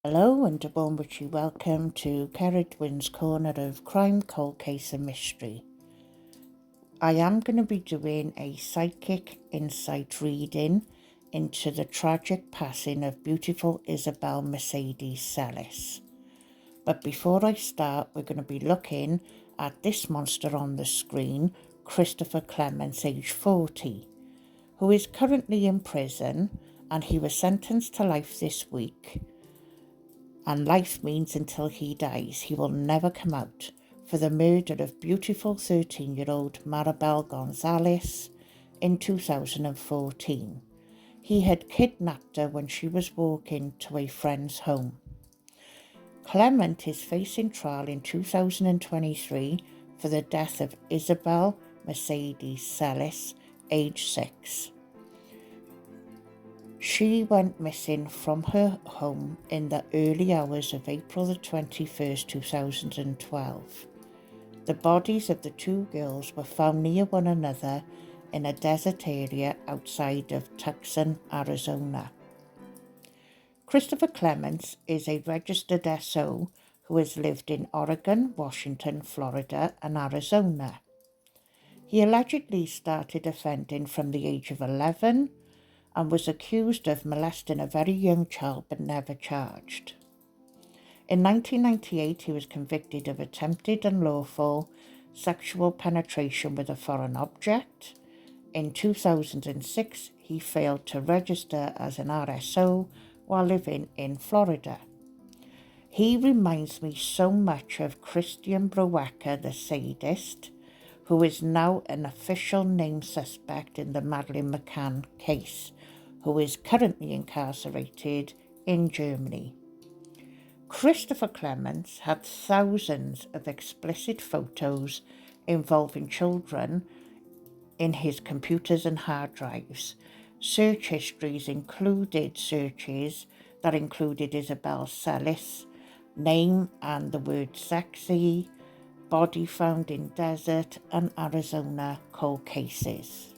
Hello and a warm witchy welcome to Ceridwen's Corner of Crime, Cold Case and Mystery. I am going to be doing a psychic insight reading into the tragic passing of beautiful Isobel Mercedes Celis. But before I start, we're going to be looking at this monster on the screen, Christopher Clements, age 40, who is currently in prison, and he was sentenced to life this week. And life means until he dies, he will never come out, for the murder of beautiful 13-year-old Maribel González in 2014. He had kidnapped her when she was walking to a friend's home. Clement is facing trial in 2023 for the death of Isobel Mercedes Celis, age 6. She went missing from her home in the early hours of April the 21st, 2012. The bodies of the two girls were found near one another in a desert area outside of Tucson, Arizona. Christopher Clements is a registered SO who has lived in Oregon, Washington, Florida, and Arizona. He allegedly started offending from the age of 11 and was accused of molesting a very young child but never charged. In 1998, he was convicted of attempted unlawful sexual penetration with a foreign object. In 2006, he failed to register as an RSO while living in Florida. He reminds me so much of Christian Broecker, the sadist, who is now an official named suspect in the Madeleine McCann case, who is currently incarcerated in Germany. Christopher Clements had thousands of explicit photos involving children in his computers and hard drives. Search histories included searches that included Isobel Celis, name and the word sexy, body found in desert, and Arizona cold cases.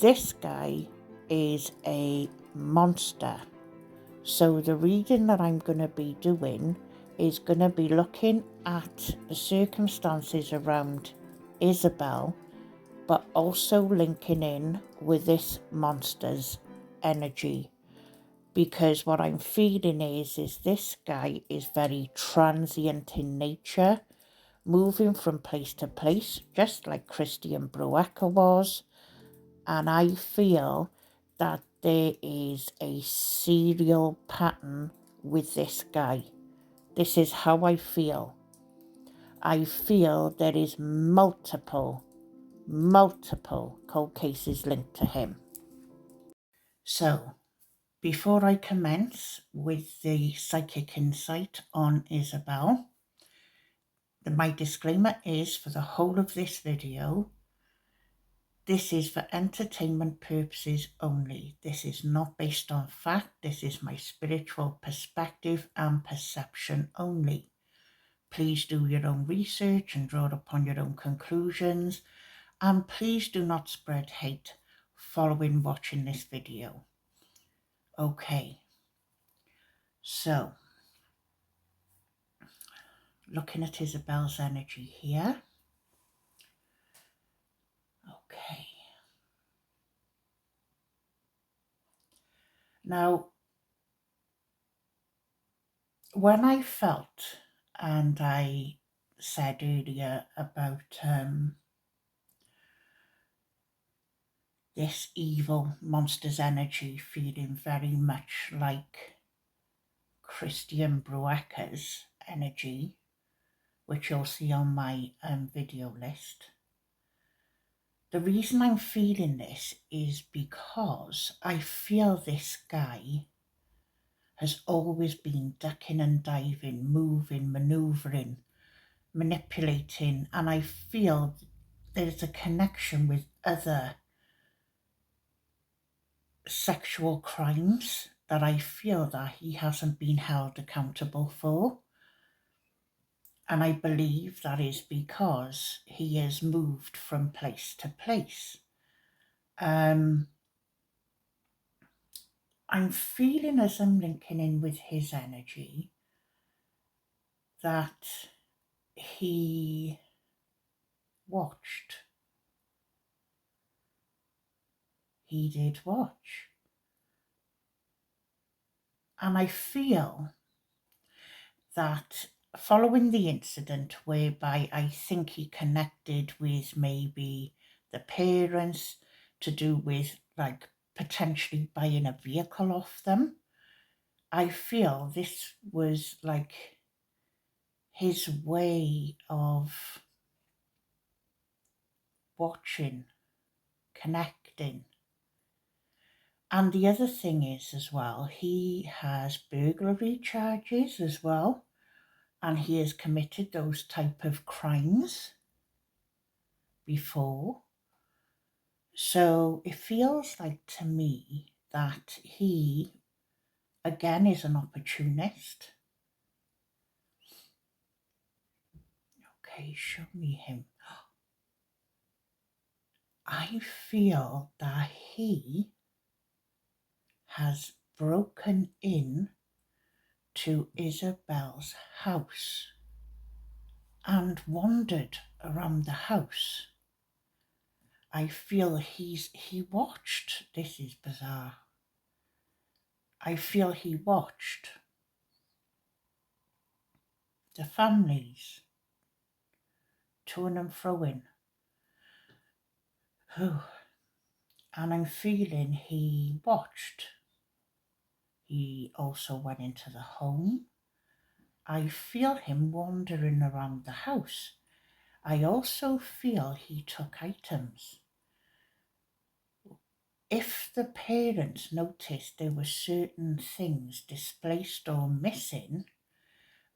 This guy is a monster. So the reading that I'm going to be doing is going to be looking at the circumstances around Isobel, but also linking in with this monster's energy. Because what I'm feeling is this guy is very transient in nature, moving from place to place, just like Christian Broecker was. And I feel that there is a serial pattern with this guy. This is how I feel. I feel there is multiple cold cases linked to him. So, before I commence with the psychic insight on Isobel, my disclaimer is for the whole of this video, this is for entertainment purposes only. This is not based on fact. This is my spiritual perspective and perception only. Please do your own research and draw upon your own conclusions. And please do not spread hate following watching this video. Okay, so looking at Isobel's energy here. Okay. Now, when I felt, and I said earlier about this evil monster's energy feeling very much like Christian Broecker's energy, which you'll see on my video list. The reason I'm feeling this is because I feel this guy has always been ducking and diving, moving, manoeuvring, manipulating, and I feel there's a connection with other sexual crimes that I feel that he hasn't been held accountable for. And I believe that is because he has moved from place to place. I'm feeling as I'm linking in with his energy that he watched. He did watch. And I feel that following the incident whereby I think he connected with maybe the parents to do with like potentially buying a vehicle off them, I feel this was like his way of watching, connecting. And the other thing is as well, he has burglary charges as well, and he has committed those type of crimes before. So it feels like to me that he, again, is an opportunist. Okay, show me him. I feel that he has broken in to Isabel's house and wandered around the house. I feel he watched. This is bizarre. I feel he watched the families to and froing. Oh, and I'm feeling he watched. He also went into the home. I feel him wandering around the house. I also feel he took items. If the parents noticed there were certain things displaced or missing,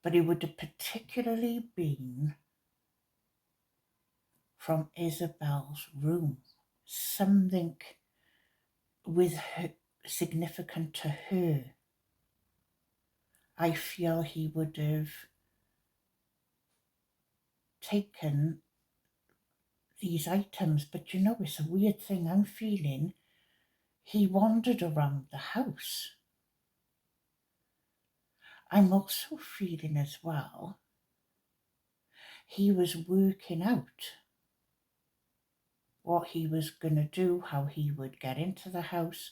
but it would have particularly been from Isabel's room, something with her, significant to her. I feel he would have taken these items, but you know, it's a weird thing. I'm feeling he wandered around the house. I'm also feeling as well he was working out what he was going to do, how he would get into the house,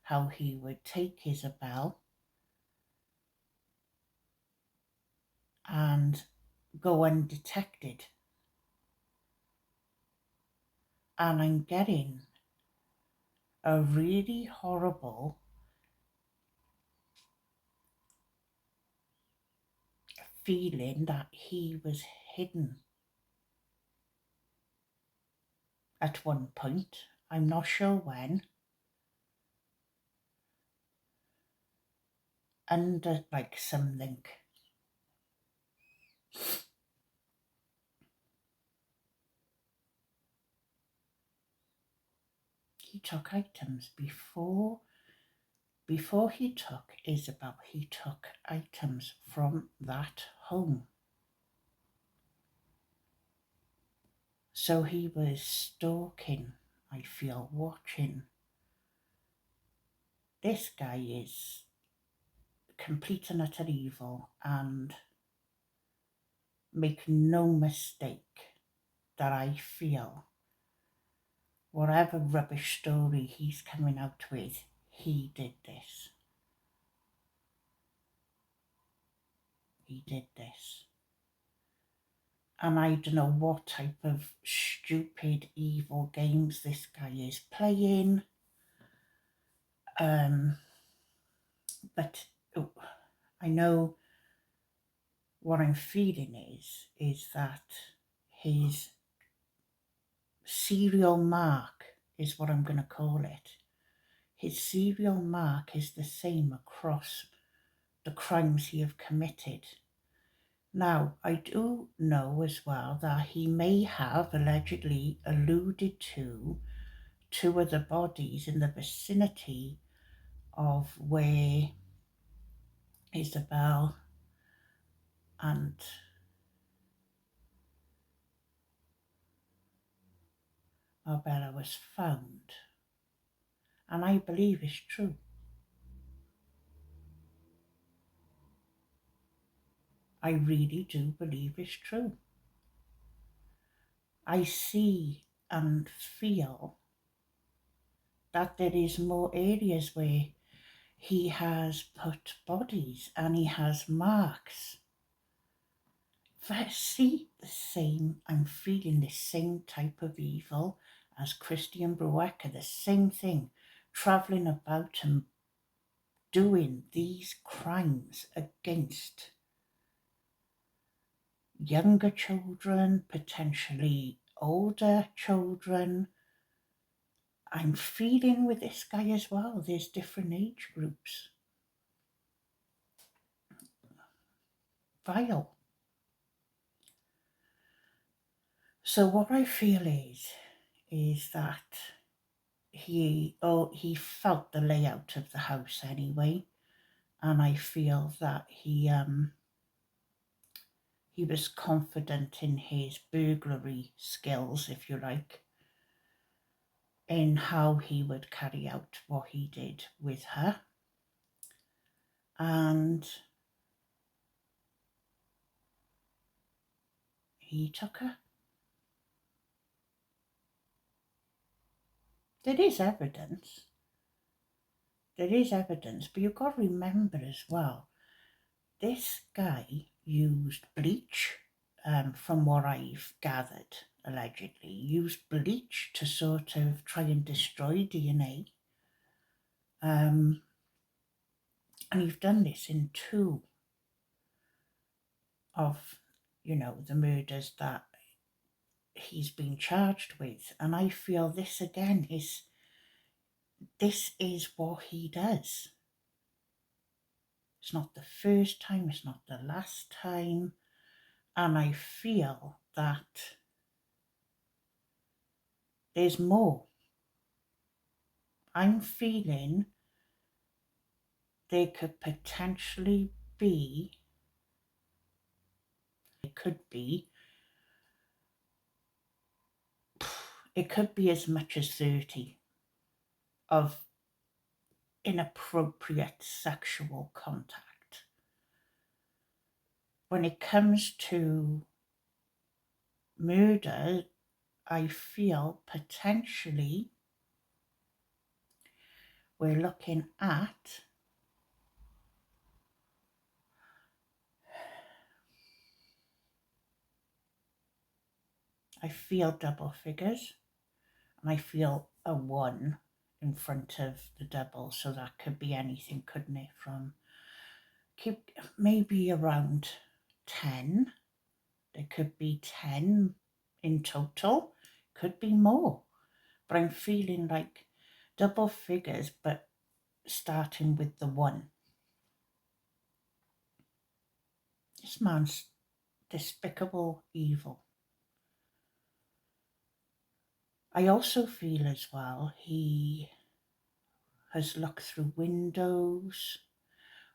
how he would take Isobel and go undetected. And I'm getting a really horrible feeling that he was hidden at one point. I'm not sure when. Under like something. He took items before he took Isobel. He took items from that home. So he was stalking, I feel, watching. This guy is complete and utter evil, and make no mistake that I feel whatever rubbish story he's coming out with, he did this. He did this. And I don't know what type of stupid, evil games this guy is playing. But I know what I'm feeling is that his serial mark is what I'm going to call it. His serial mark is the same across the crimes he have committed. Now, I do know as well that he may have allegedly alluded to two of the bodies in the vicinity of where Isobel and Marbella was found. And I believe it's true. I really do believe is true. I see and feel that there is more areas where he has put bodies and he has marks. If I see the same, I'm feeling the same type of evil as Christian Bruecker, the same thing, travelling about and doing these crimes against younger children, potentially older children. I'm feeling with this guy as well, there's different age groups. Vile. So what I feel is that he felt the layout of the house anyway, and I feel that he was confident in his burglary skills, if you like, in how he would carry out what he did with her. And he took her. There is evidence. There is evidence, but you've got to remember as well, this guy used bleach, from what I've gathered, allegedly, used bleach to sort of try and destroy DNA. And you've done this in 2 of, the murders that he's been charged with. And I feel this again this is what he does. It's not the first time, it's not the last time. And I feel that there's more. I'm feeling there could potentially be, it could be as much as 30 of inappropriate sexual contact. When it comes to murder, I feel potentially we're looking at I feel double figures, and I feel a 1 in front of the double, so that could be anything, couldn't it? From maybe around 10. There could be 10 in total, could be more, but I'm feeling like double figures, but starting with the 1. This man's despicable evil. I also feel as well he has looked through windows,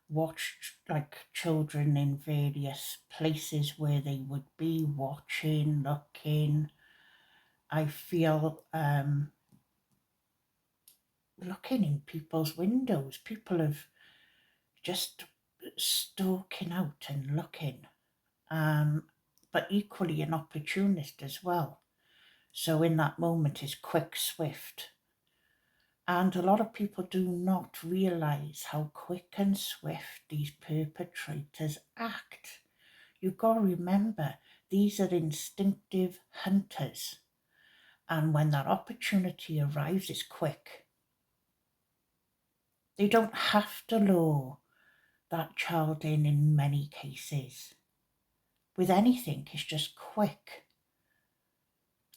watched like children in various places where they would be watching, looking. I feel looking in people's windows. People have just stalking out and looking, but equally an opportunist as well. So in that moment is quick, swift. And a lot of people do not realise how quick and swift these perpetrators act. You've got to remember, these are instinctive hunters. And when that opportunity arrives, it's quick. They don't have to lure that child in many cases. With anything, it's just quick.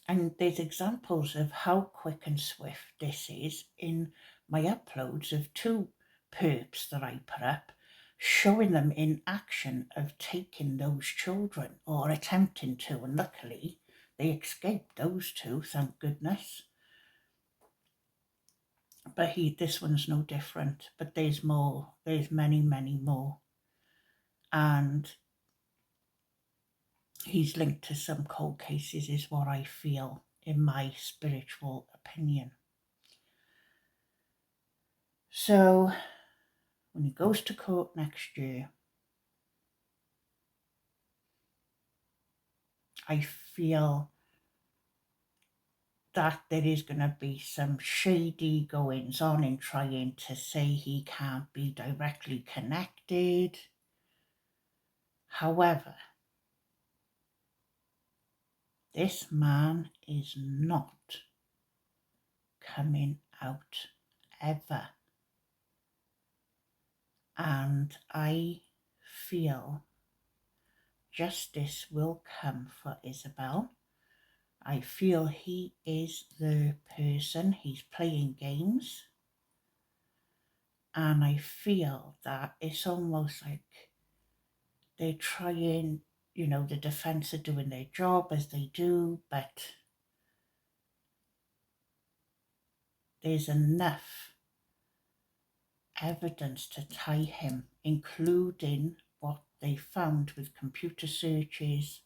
And there's examples of how quick and swift this is in my uploads of 2 perps that I put up, showing them in action of taking those children, or attempting to, and luckily they escaped, those 2, thank goodness. But this one's no different, but there's more, there's many, many more. And he's linked to some cold cases is what I feel, in my spiritual opinion. So when he goes to court next year, I feel that there is going to be some shady goings on in trying to say he can't be directly connected. However, this man is not coming out ever. And I feel justice will come for Isobel. I feel he is the person, he's playing games. And I feel that it's almost like they're trying, the defense are doing their job as they do, but there's enough evidence to tie him, including what they found with computer searches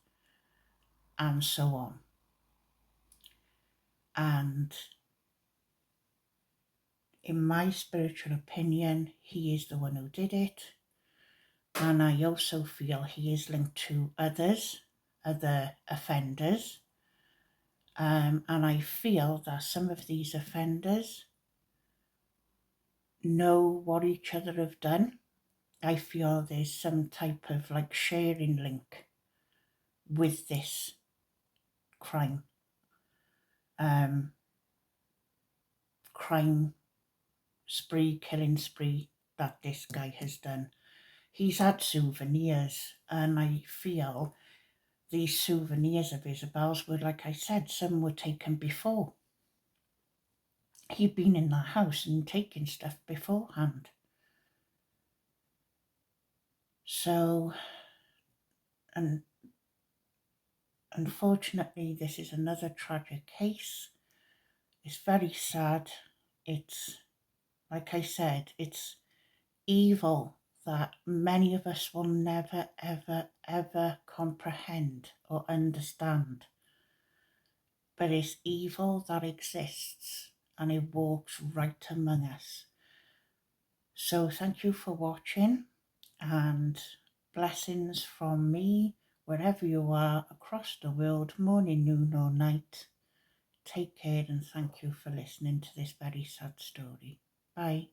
and so on. And in my spiritual opinion, he is the one who did it. And I also feel he is linked to other offenders. And I feel that some of these offenders know what each other have done. I feel there's some type of like sharing link with this crime. Crime spree, killing spree that this guy has done. He's had souvenirs, and I feel these souvenirs of Isabel's were, like I said, some were taken before. He'd been in the house and taken stuff beforehand. So, and unfortunately, this is another tragic case. It's very sad. It's, like I said, it's evil that many of us will never, ever, ever comprehend or understand. But it's evil that exists and it walks right among us. So thank you for watching, and blessings from me wherever you are across the world, morning, noon or night. Take care and thank you for listening to this very sad story. Bye.